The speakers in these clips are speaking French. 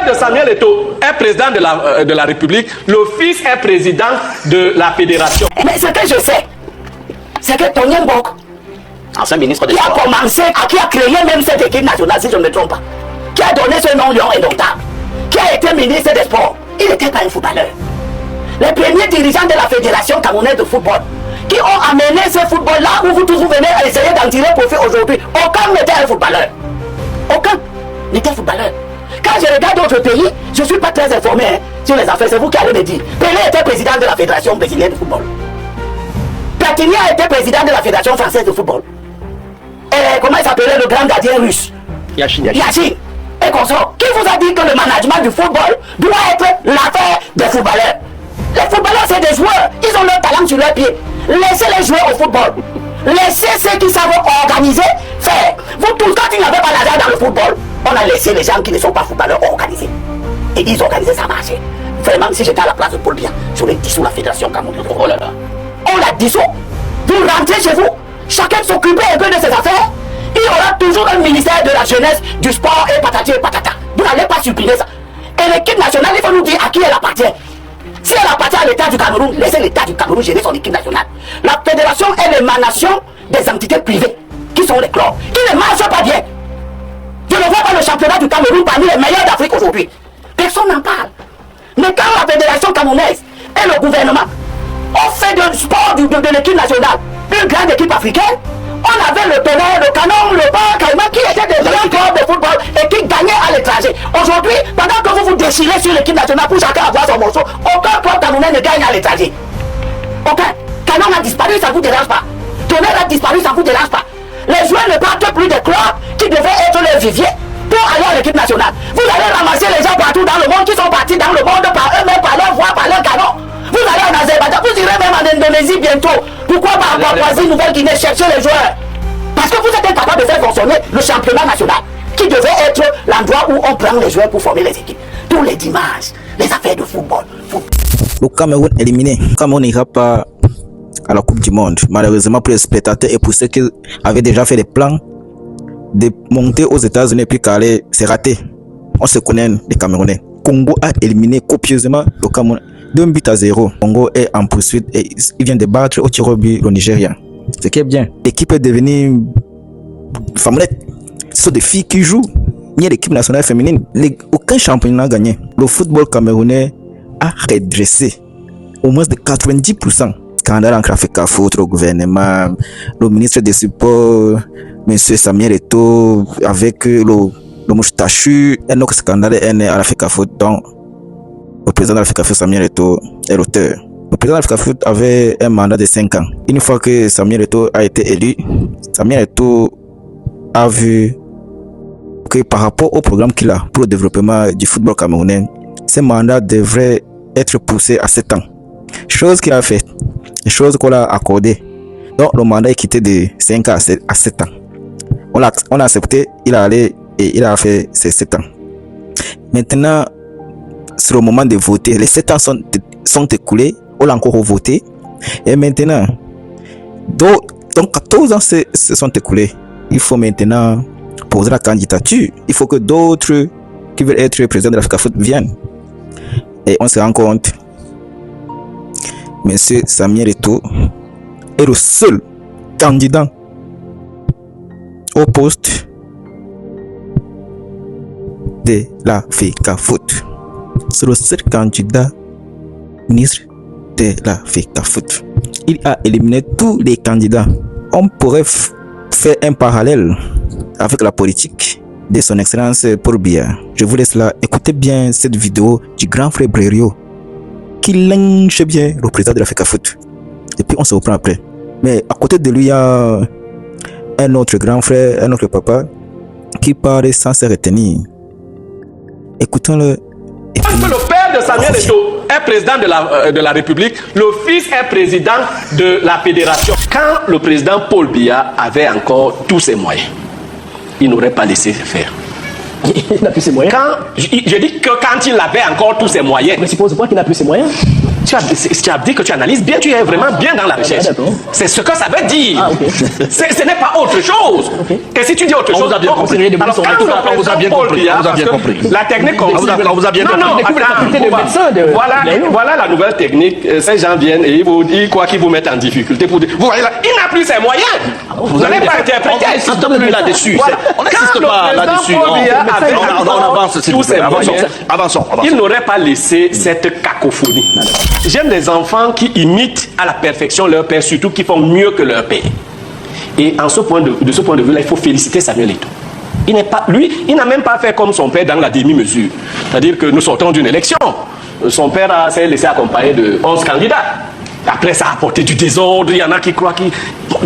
père de Samuel Eto'o est président de la République, le fils est président de la fédération. Mais ce que je sais, c'est que Tony Mbok, ancien ministre des qui a Sports, commencé, qui a créé même cette équipe nationale, si je ne me trompe pas, qui a donné ce nom Lion indomptable, qui a été ministre des Sports, il n'était pas un footballeur. Les premiers dirigeants de la fédération camerounaise de football, qui ont amené ce football là où vous tous vous venez à essayer d'en tirer profit aujourd'hui, aucun n'était un footballeur. Aucun n'était footballeur. Quand je regarde d'autres pays, je ne suis pas très informé sur les affaires, c'est vous qui allez me dire. Pelé était président de la fédération brésilienne de football. Platini a été président de la fédération française de football. Et comment il s'appelait le grand gardien russe? Yachin. Et consort. Qui vous a dit que le management du football doit être l'affaire des footballeurs? Les footballeurs, c'est des joueurs. Ils ont leur talent sur leurs pieds. Laissez-les jouer au football. Laissez ceux qui savent organiser faire. Vous tous, quand il n'y avait pas l'argent dans le football, on a laissé les gens qui ne sont pas footballeurs organiser. Et ils organisaient, ça marchait. Vraiment, si j'étais à la place de Paul Biya, j'aurais dissous la fédération camerounaise. Oh là là. On l'a dissous. Vous rentrez chez vous, chacun s'occuper un peu de ses affaires. Il y aura toujours un ministère de la jeunesse, du sport et patati et patata. Vous n'allez pas supprimer ça. Et l'équipe nationale, il faut nous dire à qui elle appartient. Si elle appartient à l'État du Cameroun, laissez l'État du Cameroun gérer son équipe nationale. La fédération est l'émanation des entités privées, qui sont les clubs, qui ne marchent pas bien. Je ne vois pas le championnat du Cameroun parmi les meilleurs d'Afrique aujourd'hui. Personne n'en parle. Mais quand la fédération camerounaise et le gouvernement ont fait du sport de l'équipe nationale une grande équipe africaine, on avait le Tonnerre, le Canon, le Bar Caïman qui étaient des grands clubs de football et qui gagnaient à l'étranger. Aujourd'hui, pendant que vous vous déchirez sur l'équipe nationale pour chacun avoir son morceau, aucun club camerounais ne gagne à l'étranger. Aucun. Canon a disparu, ça ne vous dérange pas. Tonnerre a disparu, ça ne vous dérange pas. Les joueurs ne partent plus des clubs qui devaient être les viviers pour aller à l'équipe nationale. Vous allez ramasser les gens partout dans le monde qui sont partis dans le monde par eux-mêmes, par leur voix, par leur canon. Vous allez en Azerbaïdjan, vous irez même en Indonésie bientôt. Pourquoi pas en Papouasie-Nouvelle-Guinée chercher les joueurs? Parce que vous êtes incapable de faire fonctionner le championnat national qui devait être l'endroit où on prend les joueurs pour former les équipes. Tous les dimanches, les affaires de football. Le Cameroun éliminé. Le Cameroun n'ira pas à la Coupe du Monde. Malheureusement pour les spectateurs et pour ceux qui avaient déjà fait des plans de monter aux États-Unis et puis qu'aller, c'est raté. On se connaît, les Camerounais. Congo a éliminé copieusement le Cameroun. 2-0. Congo est en poursuite et il vient de battre au tir au but le Nigeria. Ce qui est bien. L'équipe est devenue fameuse. Ce sont des filles qui jouent. Il y a l'équipe nationale féminine. Aucun championnat n'a gagné. Le football camerounais a redressé au moins de 90%. Scandale entre Africa Foot, le gouvernement, le ministre des Sports, M. Samuel Eto'o, avec le moustachu. Un autre scandale est né à l'Africa Foot. Donc, le président de l'Africa Foot, Samuel Eto'o, est l'auteur. Le président de l'Africa Foot avait un mandat de 5 ans. Une fois que Samuel Eto'o a été élu, Samuel Eto'o a vu que par rapport au programme qu'il a pour le développement du football camerounais, ce mandat devrait être poussé à 7 ans. Chose qu'il a fait, chose qu'on a accordée. Donc le mandat est quitté de 5 ans à 7 ans. On a accepté, il a allé et il a fait ses 7 ans. Maintenant, c'est le moment de voter. Les 7 ans sont écoulés, on a encore voté. Et maintenant, donc 14 ans se sont écoulés. Il faut maintenant poser la candidature. Il faut que d'autres qui veulent être président de l'Africa Foot viennent. Et on se rend compte, Monsieur Samuel Eto'o est le seul candidat au poste de l'Africa Foot. C'est le seul candidat ministre de l'Africa Foot. Il a éliminé tous les candidats. On pourrait faire un parallèle avec la politique de son excellence Paul Biya. Je vous laisse là. Écoutez bien cette vidéo du grand frère Blériot qui lynche bien le président de l'Africa Foot. Et puis on se reprend après. Mais à côté de lui, il y a un autre grand frère, un autre papa qui parle sans se retenir. Écoutons-le. Parce que le père de Samuel Eto'o est président de la République, le fils est président de la fédération. Quand le président Paul Biya avait encore tous ses moyens, il n'aurait pas laissé faire. Il n'a plus ses moyens. Je dis que quand il avait encore tous ses moyens. Mais suppose pas qu'il n'a plus ses moyens. Tu as dit que tu analyses bien, tu es vraiment bien dans la recherche. C'est ce que ça veut dire. Ah, okay. Ce n'est pas autre chose. Okay. Et si tu dis autre chose, on vous a bien compris. Alors, On vous a bien compris. On vous a bien compris. La technique On vous a bien compris. Non, voilà la nouvelle technique. Ces gens viennent et ils croient qu'ils vous mettent en difficulté pour dire, vous voyez là, il n'a plus ses moyens. Vous n'allez pas interpréter. On n'insiste plus là-dessus. On n'insiste pas là-dessus. On avance, s'il vous plaît. Avançons. Il n'aurait pas laissé cette cacophonie. J'aime les enfants qui imitent à la perfection leur père, surtout qui font mieux que leur père. Et de ce point de vue-là, il faut féliciter Samuel Eto'o. Il n'a même pas fait comme son père dans la demi-mesure. C'est-à-dire que nous sortons d'une élection. Son père s'est laissé accompagner de 11 candidats. Après, ça a apporté du désordre. Il y en a qui croient qu'il...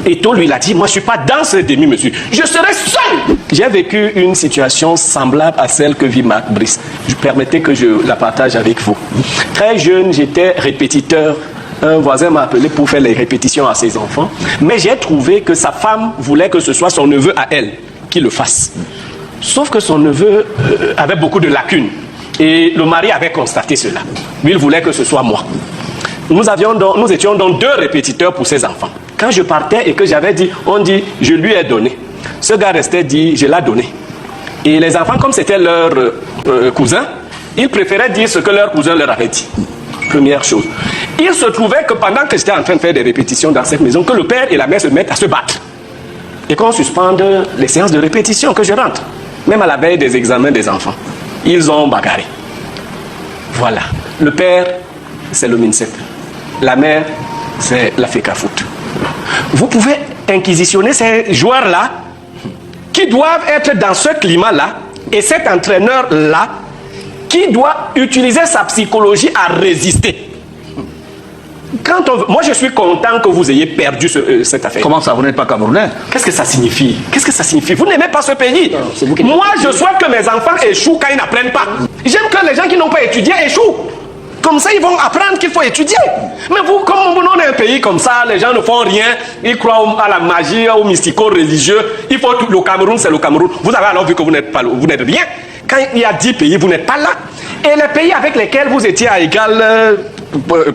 Eto'o, lui, il a dit, moi, je ne suis pas dans cette demi-mesure. Je serai seul. J'ai vécu une situation semblable à celle que vit Marc Brice. Permettez que je la partage avec vous. Très jeune, j'étais répétiteur. Un voisin m'a appelé pour faire les répétitions à ses enfants. Mais j'ai trouvé que sa femme voulait que ce soit son neveu à elle qui le fasse. Sauf que son neveu avait beaucoup de lacunes. Et le mari avait constaté cela. Lui, il voulait que ce soit moi. Nous étions donc 2 répétiteurs pour ses enfants. Quand je partais et que j'avais dit, on dit, je lui ai donné. Ce gars restait dit, je l'ai donné. Et les enfants, comme c'était leur cousin, ils préféraient dire ce que leur cousin leur avait dit. Première chose. Il se trouvait que pendant que j'étais en train de faire des répétitions dans cette maison, que le père et la mère se mettent à se battre. Et qu'on suspende les séances de répétition, que je rentre. Même à la veille des examens des enfants. Ils ont bagarré. Voilà. Le père, c'est le MINSEP. La mère, c'est la FECAFOOT. Vous pouvez inquisitionner ces joueurs-là qui doivent être dans ce climat-là et cet entraîneur-là qui doit utiliser sa psychologie à résister. Moi, je suis content que vous ayez perdu cette affaire. Comment ça, vous n'êtes pas Camerounais? Qu'est-ce que ça signifie? Qu'est-ce que ça signifie? Vous n'aimez pas ce pays. Non, moi, je souhaite que mes enfants échouent quand ils n'apprennent pas. J'aime que les gens qui n'ont pas étudié échouent. Comme ça, ils vont apprendre qu'il faut étudier. Mais vous, comme vous n'êtes un pays comme ça, les gens ne font rien, ils croient à la magie, au mystico-religieux. Il faut tout. Le Cameroun, c'est le Cameroun. Vous avez alors vu que vous n'êtes rien. Quand il y a 10 pays, vous n'êtes pas là. Et les pays avec lesquels vous étiez à égal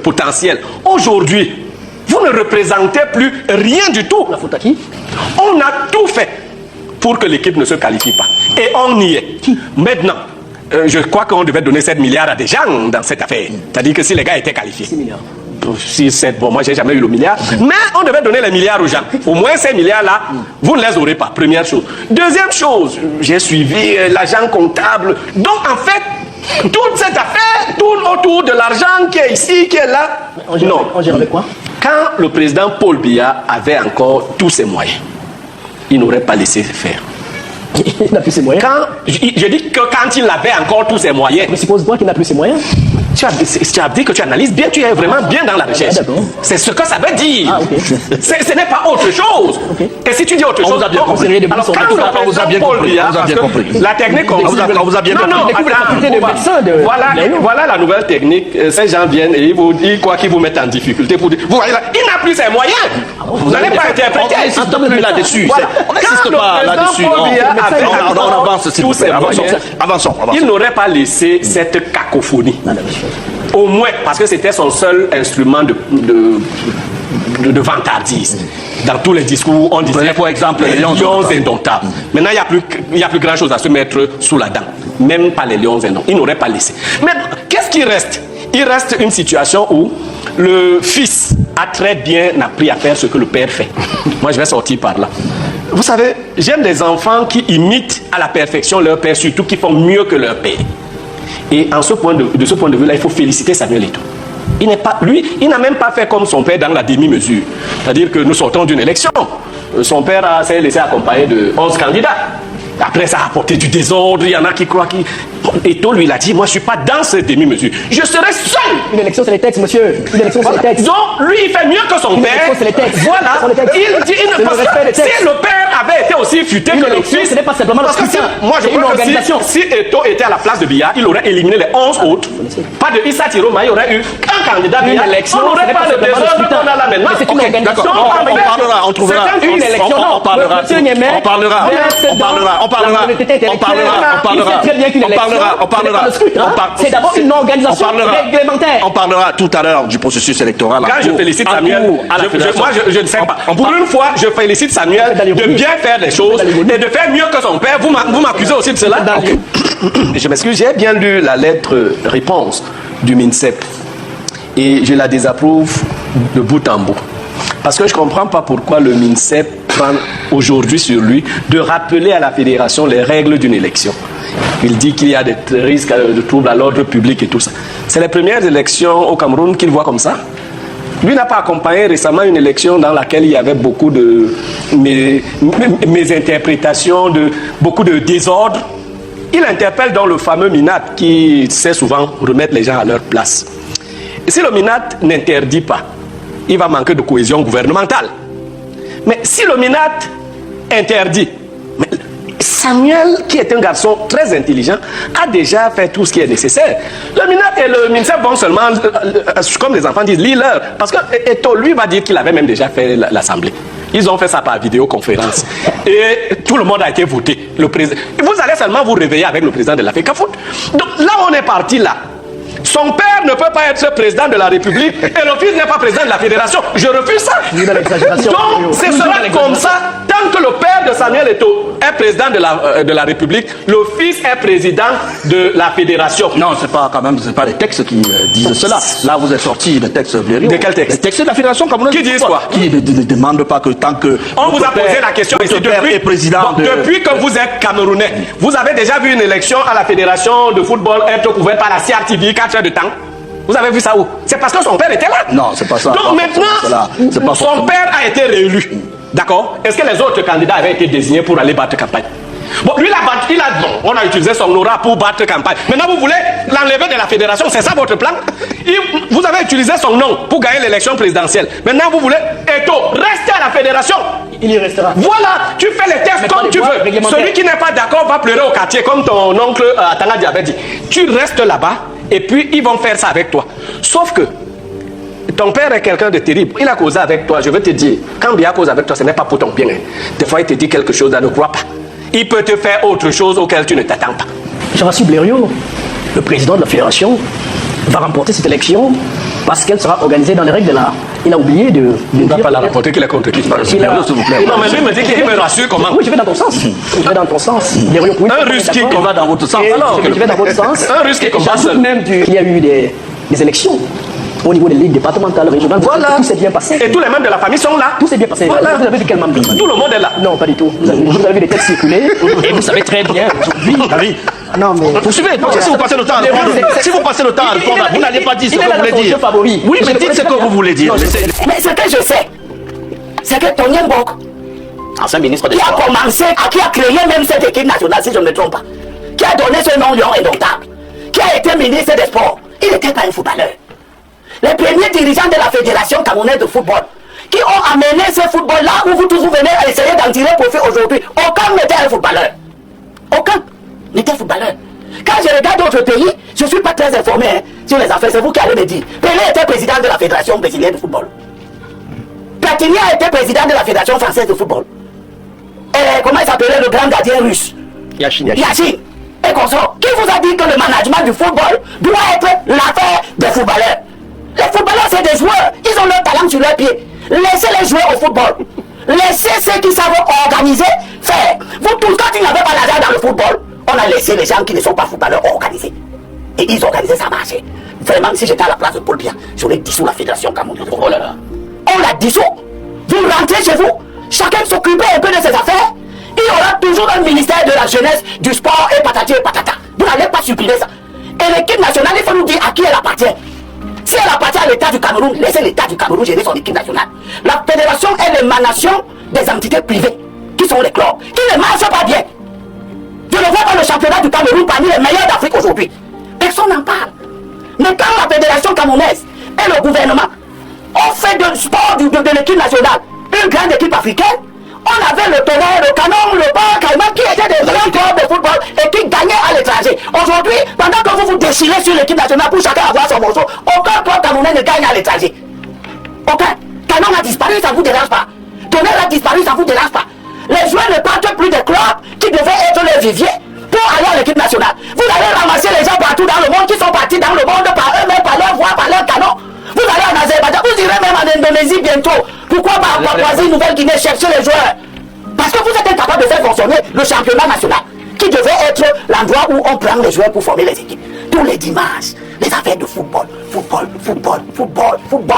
potentiel, aujourd'hui, vous ne représentez plus rien du tout. La faute à qui? On a tout fait pour que l'équipe ne se qualifie pas. Et on y est. Maintenant, je crois qu'on devait donner 7 milliards à des gens dans cette affaire. C'est-à-dire que si les gars étaient qualifiés. 6 milliards. 6, 7, bon, moi j'ai jamais eu le milliard. Mais on devait donner les milliards aux gens. Au moins ces milliards-là, vous ne les aurez pas. Première chose. Deuxième chose, j'ai suivi l'agent comptable. Donc en fait, toute cette affaire tourne autour de l'argent qui est ici, qui est là. On gère avec quoi? Quand le président Paul Biya avait encore tous ses moyens, il n'aurait pas laissé faire. Il n'a plus ses moyens. Je dis que quand il avait encore tous ses moyens. Mais suppose pas qu'il n'a plus ses moyens. Tu as dit que tu analyses bien, tu es vraiment bien dans la recherche. C'est ce que ça veut dire. Ah, okay. Ce n'est pas autre chose. Okay. Et si tu dis autre chose, on vous a bien compris. Alors, quand on vous a bien compris. La technique, on vous a bien compris. Voilà la nouvelle technique. Ces gens viennent et ils croient qu'ils vous mettent en difficulté pour dire, vous voyez là, il n'a plus ses moyens. Vous n'allez pas interpréter. On n'insiste plus là-dessus. On n'insiste pas là-dessus. On avance, s'il vous plaît. Avançons. Il n'aurait pas laissé cette cacophonie. Au moins, parce que c'était son seul instrument de vantardise. Dans tous les discours, on disait, pour exemple, les lions indomptables. Maintenant, il n'y a plus grand chose à se mettre sous la dent. Même pas les lions indomptables. Il n'aurait pas laissé. Mais qu'est-ce qui reste? Il reste une situation où le fils a très bien appris à faire ce que le père fait. Moi, je vais sortir par là. Vous savez, j'aime des enfants qui imitent à la perfection leur père, surtout qui font mieux que leur père. Et de ce point de vue-là, il faut féliciter Samuel Eto'o. Il n'a même pas fait comme son père dans la demi-mesure. C'est-à-dire que nous sortons d'une élection. Son père s'est laissé accompagner de 11 candidats. Après, ça a apporté du désordre. Il y en a qui croient qu'il... Eto'o, lui, il a dit, moi, je ne suis pas dans cette demi-mesure. Je serai seul. Une élection, c'est les textes, monsieur. Une élection, c'est les textes. Donc, lui, il fait mieux que son père. Élection, c'est les textes. Voilà. Il dit, si le père avait été aussi futé que le fils. Ce n'est pas simplement parce que moi je crois que si Eto'o était à la place de Biya, il aurait éliminé les 11 autres. Pas de Issa Tiroma, il y aurait eu un candidat Biya. On n'aurait pas le désordre qu'on a là maintenant. C'est une organisation. On parlera, on trouvera. Une élection. On parlera. C'est d'abord une organisation réglementaire. On parlera tout à l'heure du processus électoral. Quand je félicite Samuel, moi je ne sais pas. Pour une fois, je félicite Samuel de bien faire des choses et de faire mieux que son père. Vous m'accusez aussi de cela? Je m'excuse, j'ai bien lu la lettre réponse du MINSEP et je la désapprouve de bout en bout. Parce que je ne comprends pas pourquoi le MINSEP prend aujourd'hui sur lui de rappeler à la fédération les règles d'une élection. Il dit qu'il y a des risques de troubles à l'ordre public et tout ça. C'est les premières élections au Cameroun qu'il voit comme ça. Lui n'a pas accompagné récemment une élection dans laquelle il y avait beaucoup de mésinterprétations, beaucoup de désordre. Il interpelle donc le fameux MINAT qui sait souvent remettre les gens à leur place. Et si le MINAT n'interdit pas, il va manquer de cohésion gouvernementale. Mais si le MINAT interdit, mais Samuel, qui est un garçon très intelligent, a déjà fait tout ce qui est nécessaire. Le MINAT et le MINSEP vont seulement, comme les enfants disent, lire-leur. Parce que Eto'o, lui, va dire qu'il avait même déjà fait l'Assemblée. Ils ont fait ça par vidéoconférence. Et tout le monde a été voté. Le président. Vous allez seulement vous réveiller avec le président de la FECAFOOT. Donc là, on est parti là. Son père ne peut pas être président de la République et le fils n'est pas président de la Fédération. Je refuse ça. Donc, ce sera comme ça. Tant que le père de Samuel Eto'o est président de la République, le fils est président de la Fédération. Non, c'est pas les textes qui disent cela. Là, vous êtes sorti des textes Blériot. De quel texte? Les textes de la Fédération camerounaise. Qui disent quoi? Qui ne demandent pas que tant que... On vous a posé la question ici depuis que vous êtes Camerounais. Vous avez déjà vu une élection à la Fédération de football être couverte par la CRTV 4 heures de temps? Vous avez vu ça où? C'est parce que son père était là. Non, c'est pas ça. Donc maintenant, son père a été réélu. D'accord? Est-ce que les autres candidats avaient été désignés pour aller battre campagne? Bon, lui, on a utilisé son aura pour battre campagne. Maintenant, vous voulez l'enlever de la fédération, c'est ça votre plan? Vous avez utilisé son nom pour gagner l'élection présidentielle. Maintenant, vous voulez Eto'o rester à la fédération. Il y restera. Voilà, tu fais les tests comme tu veux. Celui qui n'est pas d'accord va pleurer au quartier, comme ton oncle Atanga avait dit. Tu restes là-bas et puis ils vont faire ça avec toi. Sauf que ton père est quelqu'un de terrible. Il a causé avec toi, je veux te dire. Quand il a causé avec toi, ce n'est pas pour ton bien. Des fois, il te dit quelque chose, ne crois pas. Il peut te faire autre chose auquel tu ne t'attends pas. Je rassure Blériot, le président de la fédération va remporter cette élection parce qu'elle sera organisée dans les règles de l'art. Il a oublié de il ne va pas la remporter, qu'il est contre qui? Blériot, s'il vous plaît. Non, mais lui me dit qu'il me rassure comment? Oui, je vais dans ton sens. Je vais dans ton sens. Blériot, oui, un russe qui va dans votre sens. Alors, je vais dans votre sens. Un russe qui combat seul. Même qu'il y a eu des élections au niveau des ligues départementales, régionales. Voilà. Tout s'est bien passé. Et tous les membres de la famille sont là. Tout s'est bien passé. Voilà. Vous avez vu quel membre? Tout le monde est là. Non, pas du tout. Vous avez vu des textes circuler et vous savez très bien aujourd'hui. Non, mais poursuivez. Si vous passez le temps à répondre, si vous passez le temps à répondre, vous n'allez pas dire ce que vous voulez dire. Oui, mais dites ce que vous voulez dire. Mais ce que je sais, c'est que Tony Mbok, ancien ministre des Sports, qui a commencé, qui a créé même cette équipe nationale, si je ne me trompe pas, qui a donné ce nom Lion indomptable, qui a été ministre des Sports, il n'était pas un footballeur. Les premiers dirigeants de la Fédération camerounaise de football qui ont amené ce football-là où vous tous vous venez à essayer d'en tirer profit aujourd'hui, aucun n'était un footballeur. Aucun n'était footballeur. Quand je regarde d'autres pays, je ne suis pas très informé sur les affaires, c'est vous qui allez me dire. Pelé était président de la Fédération brésilienne de football. Platini a été président de la Fédération française de football. Et comment il s'appelait le grand gardien russe? Yashin. Et consort. Qui vous a dit que le management du football doit être l'affaire des footballeurs? Les footballeurs, c'est des joueurs. Ils ont leur talent sur leurs pieds. Laissez-les jouer au football. Laissez ceux qui savent organiser faire. Vous tous, quand il n'y avait pas l'argent dans le football, on a laissé les gens qui ne sont pas footballeurs organiser. Et ils organisaient, ça marchait. Vraiment, si j'étais à la place de Paul Biya, j'aurais dissous la Fédération camerounaise. Oh là là. On l'a dissous. Vous rentrez chez vous, chacun s'occupait un peu de ses affaires. Il y aura toujours un ministère de la jeunesse, du sport et patati et patata. Vous n'allez pas supprimer ça. Et l'équipe nationale, il faut nous dire à qui elle appartient. Si elle appartient à l'État du Cameroun, laissez l'État du Cameroun gérer son équipe nationale. La fédération est l'émanation des entités privées, qui sont les clubs, qui ne marchent pas bien. Je ne vois pas le championnat du Cameroun parmi les meilleurs d'Afrique aujourd'hui. Personne n'en parle. Mais quand la fédération camerounaise et le gouvernement ont fait de sport de l'équipe nationale une grande équipe africaine, On avait le Tonnerre, le Canon, le Bar Caïman qui étaient des grands clubs de football et qui gagnaient à l'étranger. Aujourd'hui, pendant que vous vous déchirez sur l'équipe nationale pour chacun avoir son morceau, aucun club camerounais ne gagne à l'étranger. Aucun. Canon a disparu, ça ne vous dérange pas. Tonnerre a disparu, ça ne vous dérange pas. Les joueurs ne partent plus des clubs qui devaient être les viviers pour aller à l'équipe nationale. Vous allez ramasser les gens partout dans le monde qui sont partis dans le monde par eux-mêmes, par leur voix, par leur canon. Vous allez en Azerbaïdjan, vous irez même en Indonésie bientôt. Pourquoi pas en Papouasie Nouvelle-Guinée chercher les joueurs? Parce que vous êtes incapable de faire fonctionner le championnat national, qui devait être l'endroit où on prend les joueurs pour former les équipes. Tous les dimanches, les affaires de football.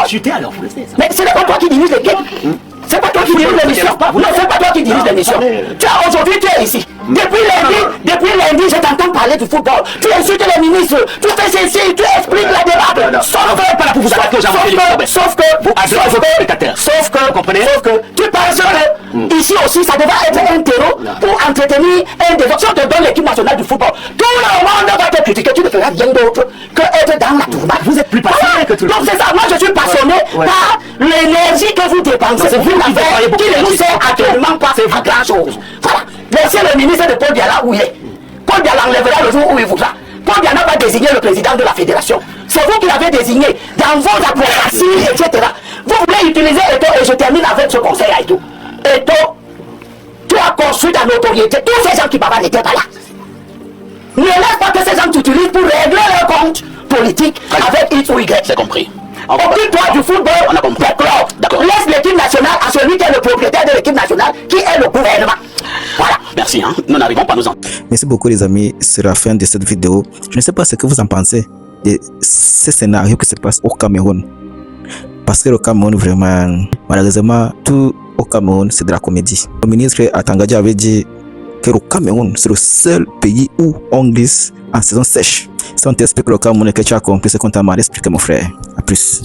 Chuter alors, vous le savez ça. Mais ce n'est pas toi qui dirige l'équipe. C'est pas toi qui dirige l'émission. Non, c'est pas toi qui dirige l'émission. Tu as aujourd'hui, tu es ici. Depuis lundi, je t'entends parler du football. Tu insultes les ministres, tu fais ceci, tu expliques la débat. Sauf que tu penses que ici aussi, ça devrait être un terreau pour entretenir un débat. Si on te donne l'équipe nationale du football, tout le monde va te critiquer. Tu ne feras rien d'autre que être dans la tourmente. Vous êtes plus passionné que tout le monde. Donc c'est ça, moi je suis passionné par l'énergie que vous dépensez. Qui ne nous sert actuellement pas à grand chose. Voilà. Laissez le ministre de Paul Biala où il est. Paul Biala enlèvera le jour où il voudra. Paul Biala va désigner le président de la fédération. C'est vous qui l'avez désigné dans vos approbations, etc. Vous voulez utiliser Eto, et je termine avec ce conseil à Eto. Eto, tu as construit ta notoriété. Tous ces gens qui parlent n'étaient pas là. Ne laisse pas que ces gens t'utilisent pour régler leur compte politique avec X ou Y. C'est compris. Occupe-toi du football, on a compris. D'accord. Laisse l'équipe nationale à celui qui est le propriétaire de l'équipe nationale, qui est le gouvernement. Voilà. Merci, hein. Nous n'arrivons pas à nous en... Merci beaucoup les amis, c'est la fin de cette vidéo. Je ne sais pas ce que vous en pensez de ce scénario qui se passe au Cameroun. Parce que le Cameroun, vraiment, malheureusement, tout au Cameroun, c'est de la comédie. Le ministre Atangadja avait dit que le Cameroun, c'est le seul pays où on glisse en saison sèche. Si on t'explique le Cameroun et que tu as compris ce qu'on t'a mal expliqué, mon frère. A plus.